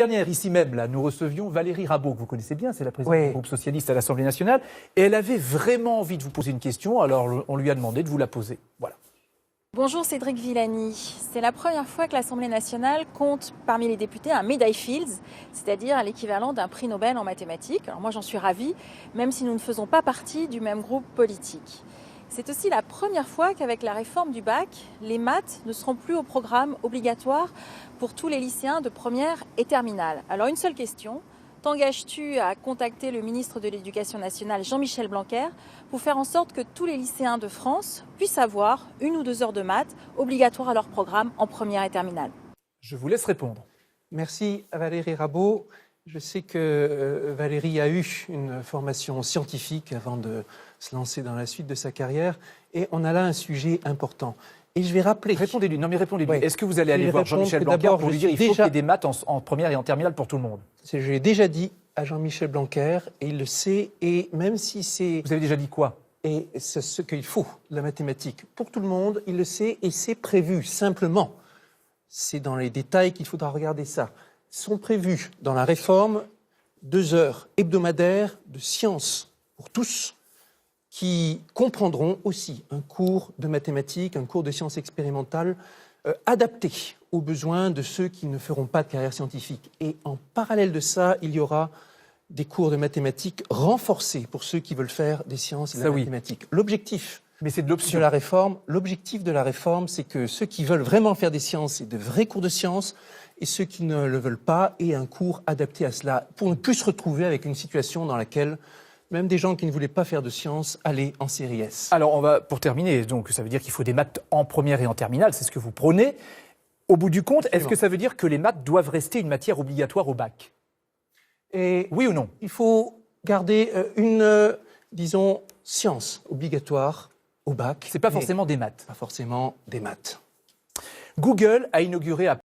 Dernière, ici même, là, nous recevions Valérie Rabault, que vous connaissez bien, c'est la présidente du groupe socialiste à l'Assemblée nationale, et elle avait vraiment envie de vous poser une question, alors on lui a demandé de vous la poser. Voilà. Bonjour Cédric Villani. C'est la première fois que l'Assemblée nationale compte parmi les députés un Medai Fields, c'est-à-dire l'équivalent d'un prix Nobel en mathématiques. Alors moi j'en suis ravie, même si nous ne faisons pas partie du même groupe politique. C'est aussi la première fois qu'avec la réforme du bac, les maths ne seront plus au programme obligatoire pour tous les lycéens de première et terminale. Alors une seule question, t'engages-tu à contacter le ministre de l'Éducation nationale Jean-Michel Blanquer pour faire en sorte que tous les lycéens de France puissent avoir 1 ou 2 heures de maths obligatoires à leur programme en première et terminale? Je vous laisse répondre. Merci à Valérie Rabault. Je sais que Valérie a eu une formation scientifique avant de se lancer dans la suite de sa carrière. Et on a là un sujet important. Et je vais rappeler... Répondez-lui. Non mais répondez-lui. Oui. Est-ce que vous allez aller voir Jean-Michel Blanquer pour lui dire qu'il faut qu'il y ait des maths en première et en terminale pour tout le monde? Je l'ai déjà dit à Jean-Michel Blanquer et il le sait. Et même si c'est... Vous avez déjà dit quoi? Et c'est ce qu'il faut, la mathématique. Pour tout le monde, il le sait et c'est prévu. Simplement, c'est dans les détails qu'il faudra regarder ça. Sont prévus dans la réforme 2 heures hebdomadaires de sciences pour tous qui comprendront aussi un cours de mathématiques, un cours de sciences expérimentales adapté aux besoins de ceux qui ne feront pas de carrière scientifique. Et en parallèle de ça, il y aura des cours de mathématiques renforcés pour ceux qui veulent faire des sciences et de la mathématique. L'objectif de la réforme, c'est que ceux qui veulent vraiment faire des sciences et de vrais cours de sciences et ceux qui ne le veulent pas aient un cours adapté à cela pour ne plus se retrouver avec une situation dans laquelle même des gens qui ne voulaient pas faire de sciences allaient en série S. Alors, on va, pour terminer, donc ça veut dire qu'il faut des maths en première et en terminale, c'est ce que vous prônez. Au bout du compte, est-ce que ça veut dire que les maths doivent rester une matière obligatoire au bac? Et oui ou non? Il faut garder disons, science obligatoire au bac. C'est pas forcément des maths. Pas forcément des maths. Google a inauguré à